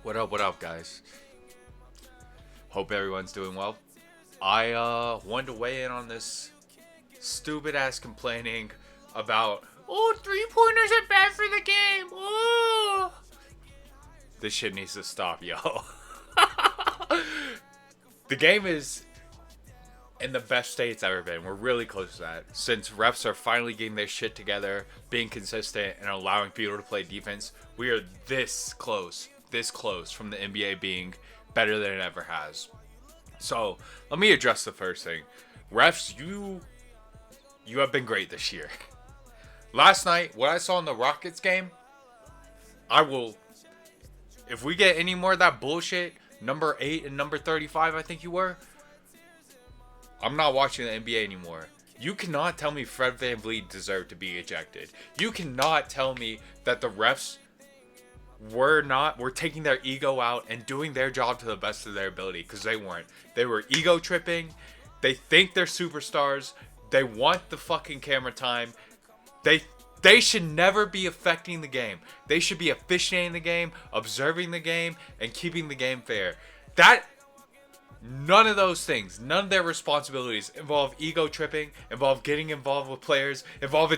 What up, guys? Hope everyone's doing well. I wanted to weigh in on this stupid ass complaining about, oh, 3 pointers are bad for the game. Oh, this shit needs to stop, yo. The game is in the best state it's ever been. We're really close to that. Since refs are finally getting their shit together, being consistent, and allowing people to play defense, we are this close from the NBA being better than it ever has. So let me address the first thing. Refs, you have been great this year. Last night, what I saw in the Rockets game, I will. If we get any more of that bullshit, number 8 and number 35, I think you were, I'm not watching the NBA anymore. You cannot tell me Fred VanVleet deserved to be ejected. You cannot tell me that the refs were taking their ego out and doing their job to the best of their ability, because they weren't. They were ego tripping. They think they're superstars. They want the fucking camera time. They should never be affecting the game. They should be officiating the game, observing the game, and keeping the game fair. None of those things, none of their responsibilities involve ego tripping, involve getting involved with players, involve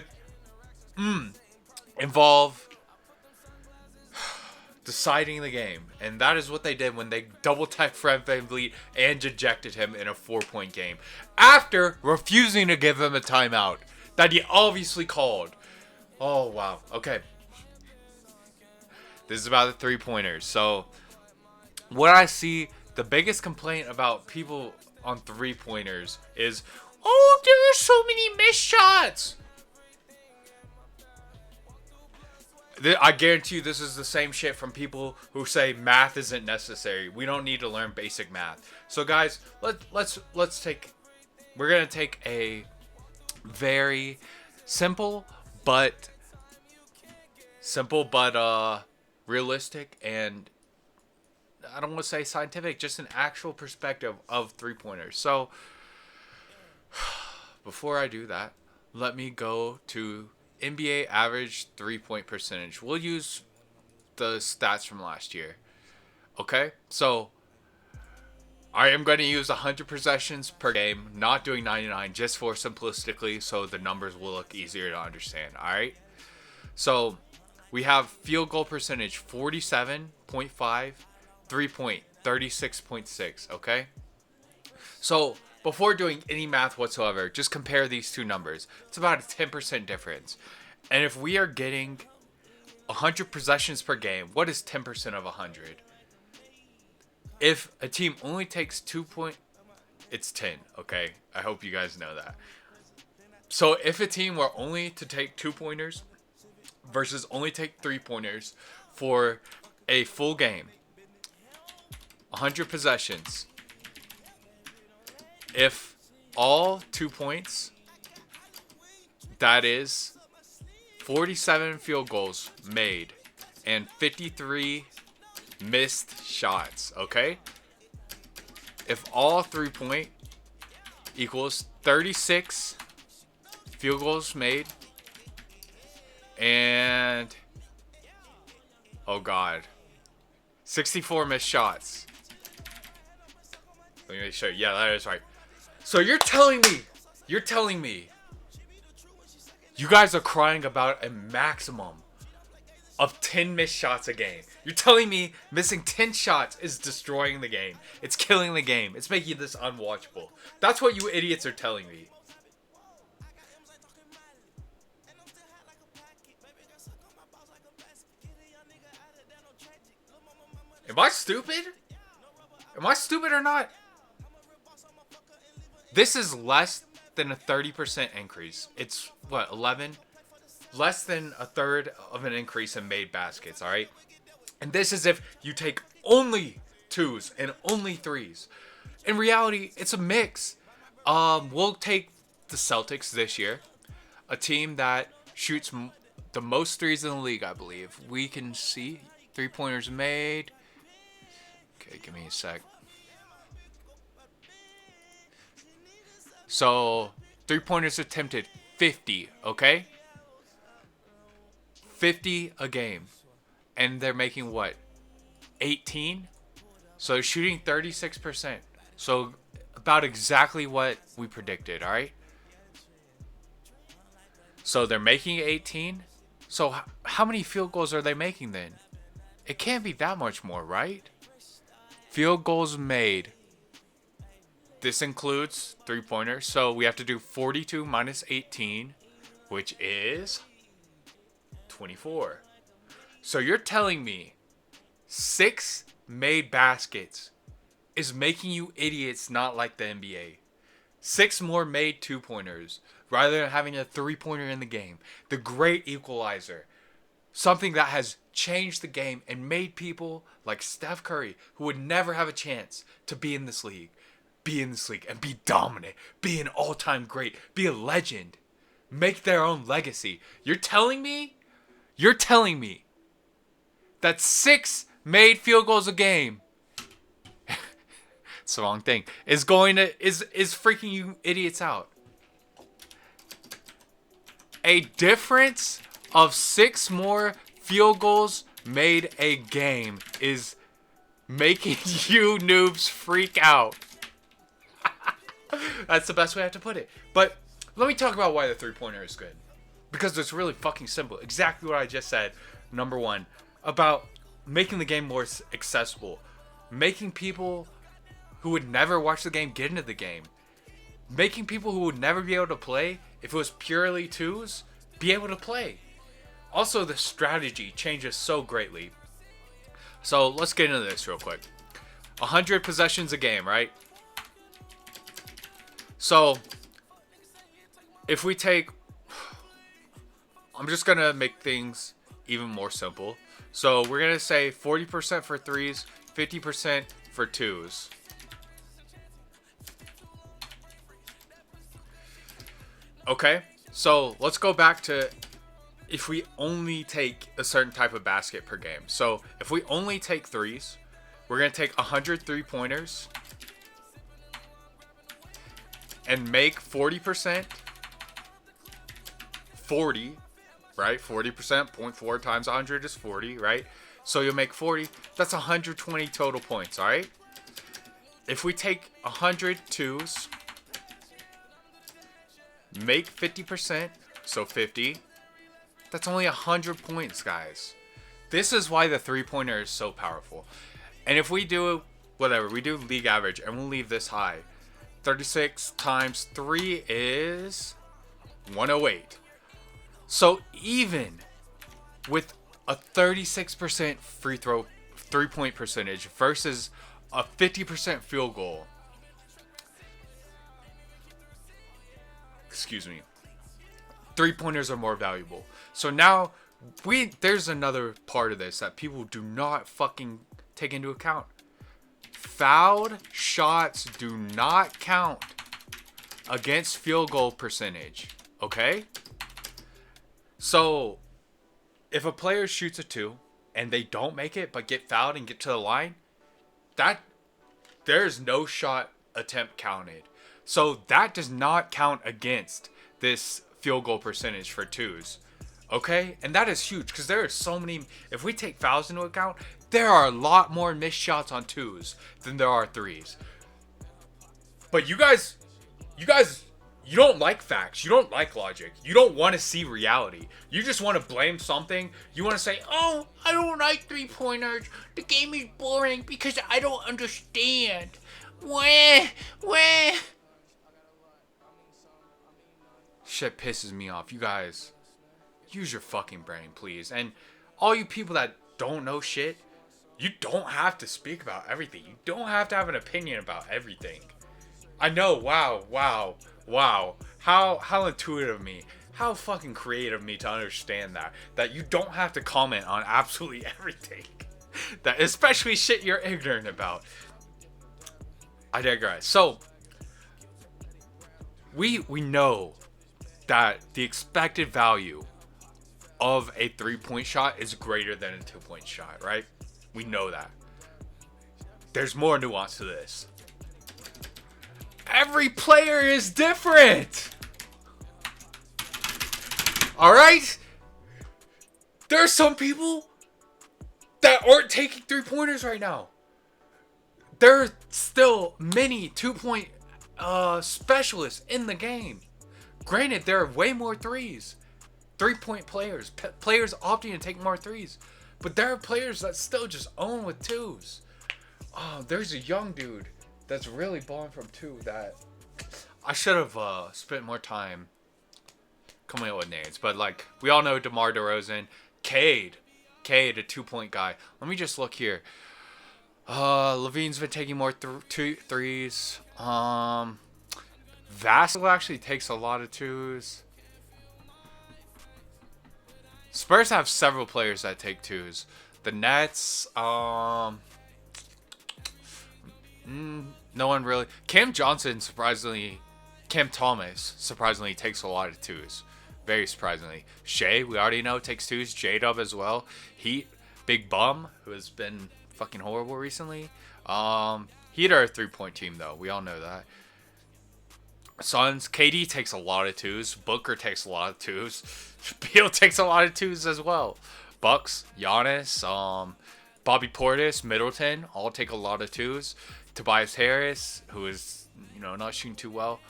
deciding the game. And that is what they did when they double-tecked Fred VanVleet and ejected him in a 4-point game, after refusing to give him a timeout that he obviously called. Oh, wow. Okay. This is about the 3-pointers. So, what I see, the biggest complaint about people on 3-pointers is, oh, there are so many missed shots. I guarantee you this is the same shit from people who say math isn't necessary. We don't need to learn basic math. So guys, let's take, we're going to take a very simple but realistic, and I don't want to say scientific, just an actual perspective of 3-pointers. So before I do that, let me go to NBA average 3-point percentage. We'll use the stats from last year. Okay? So I am going to use 100 possessions per game, not doing 99, just for simplistically, so the numbers will look easier to understand. Alright? So we have field goal percentage 47.5, 3-point 36.6. Okay? So before doing any math whatsoever, just compare these two numbers. It's about a 10% difference. And if we are getting 100 possessions per game, what is 10% of 100? If a team only takes 2 points, it's 10, okay? I hope you guys know that. So if a team were only to take 2-pointers versus only take 3-pointers for a full game, 100 possessions, if all 2 points, that is 47 field goals made and 53 missed shots, okay? If all 3-point equals 36 field goals made and, oh god, 64 missed shots. Let me make sure. Yeah, that is right. So you're telling me, you guys are crying about a maximum of 10 missed shots a game. You're telling me missing 10 shots is destroying the game. It's killing the game. It's making this unwatchable. That's what you idiots are telling me. Am I stupid? Am I stupid or not? This is less than a 30% increase. It's, what, 11? Less than a third of an increase in made baskets, alright? And this is if you take only 2s and only 3s. In reality, it's a mix. We'll take the Celtics this year. A team that shoots the most 3s in the league, I believe. We can see 3-pointers made. Okay, give me a sec. So, 3-pointers attempted 50, okay? 50 a game. And they're making what? 18. So shooting 36%. So about exactly what we predicted, all right? So they're making 18. So how many field goals are they making then? It can't be that much more, right? Field goals made. This includes three-pointers. So we have to do 42 minus 18, which is 24. So you're telling me 6 made baskets is making you idiots not like the NBA. 6 more made two-pointers rather than having a three-pointer in the game. The great equalizer. Something that has changed the game and made people like Steph Curry, who would never have a chance to be in this league and be dominant, be an all-time great, be a legend, make their own legacy. You're telling me that 6 made field goals a game, it's the wrong thing, is freaking you idiots out. A difference of 6 more field goals made a game is making you noobs freak out. That's the best way I have to put it. But let me talk about why the three-pointer is good. Because it's really fucking simple. Exactly what I just said. Number 1, about making the game more accessible. Making people who would never watch the game get into the game. Making people who would never be able to play, if it was purely twos, be able to play. Also, the strategy changes so greatly. So let's get into this real quick. 100 possessions a game, right? So if we take, I'm just gonna make things even more simple. So we're gonna say 40% for threes, 50% for twos. Okay, so let's go back to if we only take a certain type of basket per game. So if we only take threes, we're going to take 100 three-pointers and make 40%. 40, right? 40%, 0.4 times 100 is 40, right? So you'll make 40. That's 120 total points, all right? If we take 100 twos, make 50%, so 50. That's only 100 points, guys. This is why the three-pointer is so powerful. And if we do, whatever, we do league average, and we'll leave this high. 36 times 3 is 108. So even with a 36% three-point percentage versus a 50% field goal, excuse me, three-pointers are more valuable. So now there's another part of this that people do not fucking take into account. Fouled shots do not count against field goal percentage. Okay? So if a player shoots a 2 and they don't make it but get fouled and get to the line, that there's no shot attempt counted. So that does not count against this field goal percentage for twos. Okay? And that is huge because there are so many. If we take fouls into account, there are a lot more missed shots on twos than there are threes. But you guys, you don't like facts. You don't like logic. You don't want to see reality. You just want to blame something. You want to say, oh, I don't like three-pointers. The game is boring because I don't understand. Wah. Shit pisses me off. You guys, use your fucking brain, please. And all you people that don't know shit, you don't have to speak about everything. You don't have to have an opinion about everything. I know, wow. How intuitive of me. How fucking creative of me to understand that you don't have to comment on absolutely everything. That especially shit you're ignorant about. I digress. So we know that the expected value of a 3-point shot is greater than a 2-point shot, right? We know that. There's more nuance to this. Every player is different. All right? There are some people that that aren't taking 3-pointers right now. There are still many 2-point specialists in the game. Granted, there are way more threes. 3-point players. Players opting to take more threes. But there are players that still just own with twos. Oh, there's a young dude that's really balling from two that I should have spent more time coming up with names. But, like, we all know DeMar DeRozan. Cade, a 2-point guy. Let me just look here. Levine's been taking more threes. Vassell actually takes a lot of twos. Spurs have several players that take twos. The Nets, no one really. Cam Thomas surprisingly takes a lot of twos. Very surprisingly. Shea, we already know, takes twos. J-Dub as well. Heat, Big Bum, who has been fucking horrible recently. Heat are a 3-point team, though. We all know that. Suns, KD takes a lot of twos. Booker takes a lot of twos. Beal takes a lot of twos as well. Bucks, Giannis, Bobby Portis, Middleton, all take a lot of twos. Tobias Harris, who is, not shooting too well.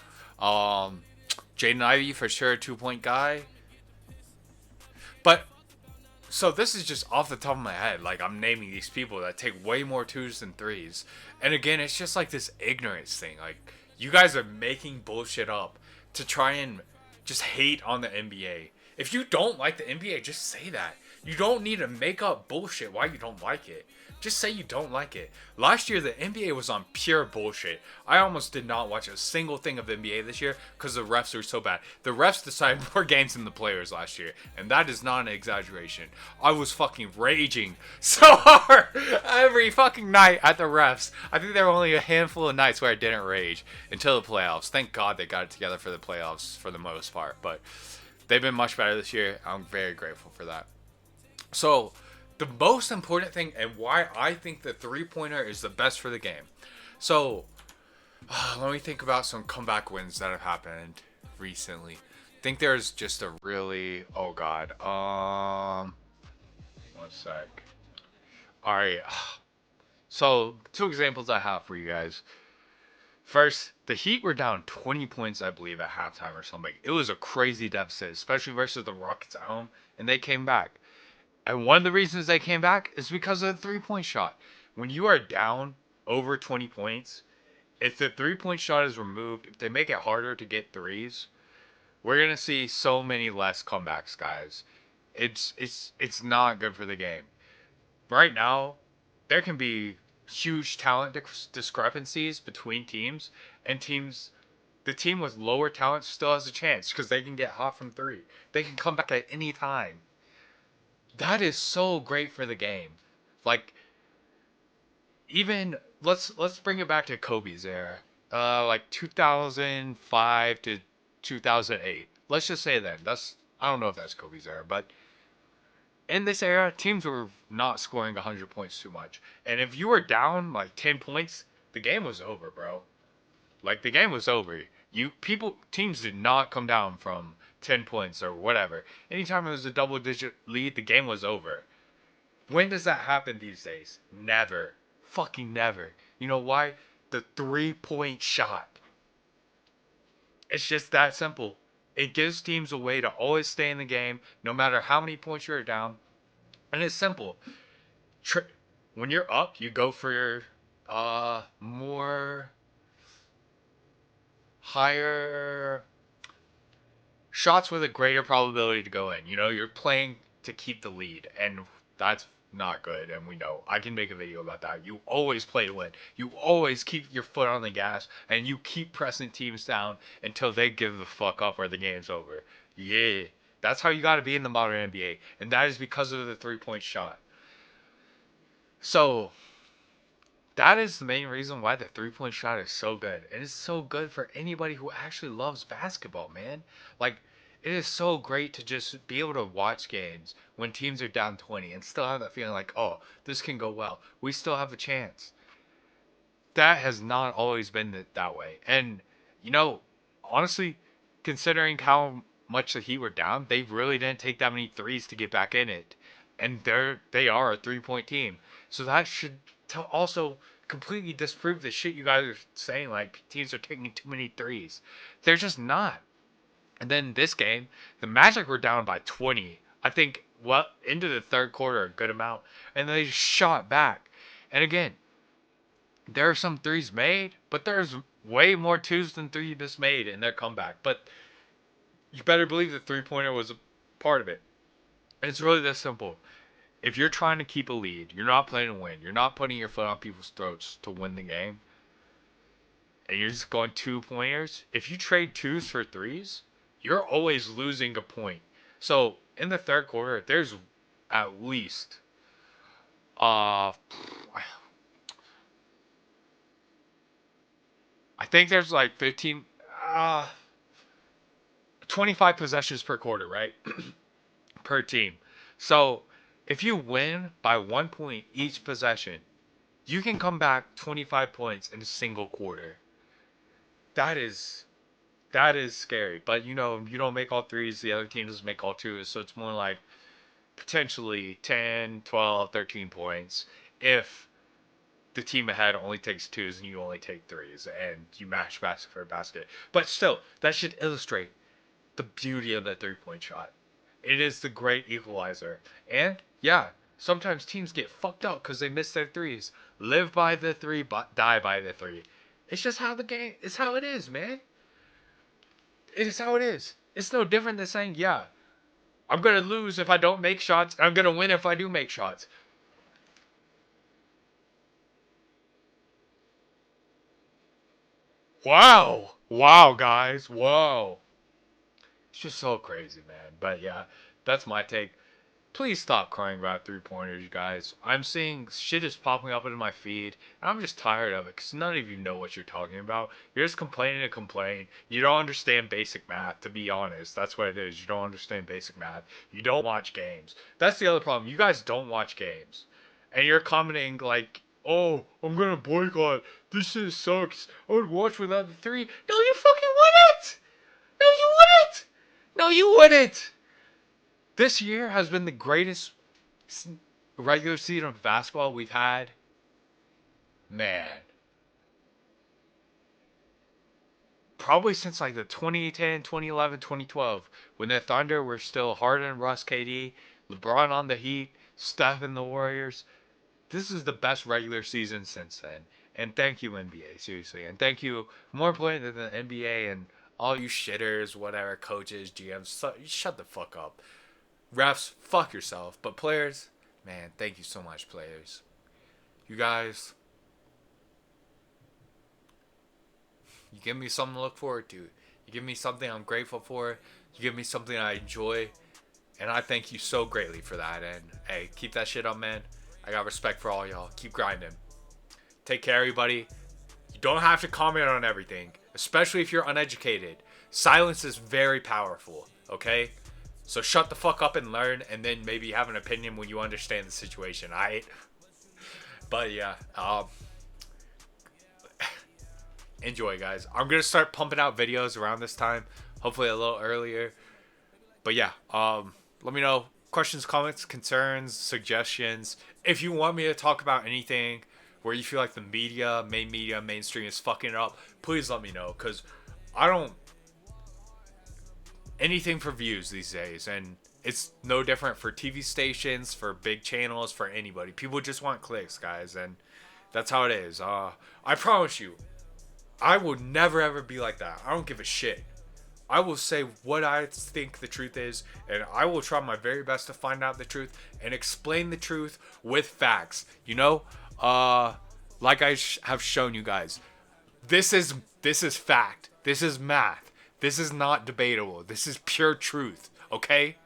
Jaden Ivey, for sure, 2-point guy. But, so this is just off the top of my head. Like, I'm naming these people that take way more twos than threes. And again, it's just like this ignorance thing. Like, you guys are making bullshit up to try and just hate on the NBA. If you don't like the NBA, just say that. You don't need to make up bullshit why you don't like it. Just say you don't like it. Last year, the NBA was on pure bullshit. I almost did not watch a single thing of the NBA this year because the refs were so bad. The refs decided more games than the players last year, and that is not an exaggeration. I was fucking raging so hard every fucking night at the refs. I think there were only a handful of nights where I didn't rage until the playoffs. Thank God they got it together for the playoffs for the most part, but they've been much better this year. I'm very grateful for that. So, the most important thing and why I think the 3-pointer is the best for the game. So, let me think about some comeback wins that have happened recently. I think there's just a really... Oh, God. 1 sec. Alright. So, 2 examples I have for you guys. First, the Heat were down 20 points, I believe, at halftime or something. It was a crazy deficit, especially versus the Rockets at home, and they came back. And one of the reasons they came back is because of the 3-point shot. When you are down over 20 points, if the 3-point shot is removed, if they make it harder to get threes, we're going to see so many less comebacks, guys. It's not good for the game. Right now, there can be huge talent discrepancies between teams, and the team with lower talent still has a chance because they can get hot from 3. They can come back at any time. That is so great for the game. Like, even let's bring it back to Kobe's era. Like 2005 to 2008. Let's just say then. I don't know if that's Kobe's era, but in this era, teams were not scoring 100 points too much. And if you were down like 10 points, the game was over, bro. Like, the game was over. Teams did not come down from 10 points or whatever. Anytime it was a double-digit lead, the game was over. When does that happen these days? Never. Fucking never. You know why? The 3-point shot. It's just that simple. It gives teams a way to always stay in the game, no matter how many points you're down. And it's simple. When you're up, you go for your more higher shots with a greater probability to go in. You're playing to keep the lead, and that's not good, and we know. I can make a video about that. You always play to win. You always keep your foot on the gas, and you keep pressing teams down until they give the fuck up or the game's over. Yeah, that's how you gotta be in the modern NBA, and that is because of the 3-point shot. So, that is the main reason why the 3-point shot is so good. And it's so good for anybody who actually loves basketball, man. Like, it is so great to just be able to watch games when teams are down 20 and still have that feeling like, oh, this can go well. We still have a chance. That has not always been that way. And, honestly, considering how much the Heat were down, they really didn't take that many threes to get back in it. and they are a 3-point team. So that should also completely disprove the shit you guys are saying. Like teams are taking too many threes. They're just not. And then this game, the Magic were down by 20. I think into the third quarter a good amount, and they just shot back. And again, there are some threes made, but there's way more twos than threes made in their comeback. But you better believe the 3-pointer was a part of it. And it's really this simple. If you're trying to keep a lead, you're not playing to win. You're not putting your foot on people's throats to win the game. And you're just going 2-pointers. If you trade twos for threes, you're always losing a point. So in the third quarter, there's at least I think there's like 25 possessions per quarter, right? Per team. So if you win by 1 point each possession, you can come back 25 points in a single quarter. That is scary. But you don't make all threes, the other team doesn't make all twos, so it's more like potentially 10, 12, 13 points if the team ahead only takes twos and you only take threes and you match basket for basket. But still, that should illustrate the beauty of the 3-point shot. It is the great equalizer. And yeah, sometimes teams get fucked up because they miss their threes. Live by the three, but die by the three. It's just how the game. It's how it is, man. It is how it is. It's no different than saying, yeah, I'm gonna lose if I don't make shots. I'm gonna win if I do make shots. Wow, guys. Whoa. It's just so crazy, man. But yeah, that's my take. Please stop crying about 3-pointers, you guys. I'm seeing shit is popping up in my feed, and I'm just tired of it because none of you know what you're talking about. You're just complaining to complain. You don't understand basic math, to be honest. That's what it is. You don't understand basic math. You don't watch games. That's the other problem. You guys don't watch games. And you're commenting like, oh, I'm gonna boycott. This shit sucks. I would watch without the three. No, you fucking wouldn't! No, you wouldn't! No, you wouldn't! This year has been the greatest regular season of basketball we've had. Man. Probably since like the 2010, 2011, 2012, when the Thunder were still Harden, Russ, KD, LeBron on the Heat, Steph and the Warriors. This is the best regular season since then. And thank you, NBA, seriously. And thank you, more importantly than the NBA and all you shitters, whatever, coaches, GMs, shut the fuck up. Refs, fuck yourself. But players, man, thank you so much, players. You guys, you give me something to look forward to. You give me something I'm grateful for. You give me something I enjoy. And I thank you so greatly for that. And hey, keep that shit up, man. I got respect for all y'all. Keep grinding. Take care, everybody. You don't have to comment on everything, especially if you're uneducated. Silence is very powerful, okay? So shut the fuck up and learn, and then maybe have an opinion when you understand the situation, alright? But yeah, enjoy, guys. I'm gonna start pumping out videos around this time, hopefully a little earlier. But yeah, let me know questions, comments, concerns, suggestions. If you want me to talk about anything where you feel like the mainstream is fucking it up, please let me know, because I don't anything for views these days, and it's no different for TV stations, for big channels, for anybody. People just want clicks, guys, and that's how it is. I promise you, I will never ever be like that. I don't give a shit. I will say what I think the truth is, and I will try my very best to find out the truth and explain the truth with facts. Like I have shown you guys, this is fact. This is math. This is not debatable. This is pure truth, okay?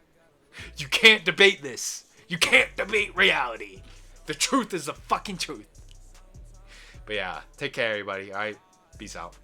You can't debate this. You can't debate reality. The truth is the fucking truth. But yeah, take care, everybody. All right, peace out.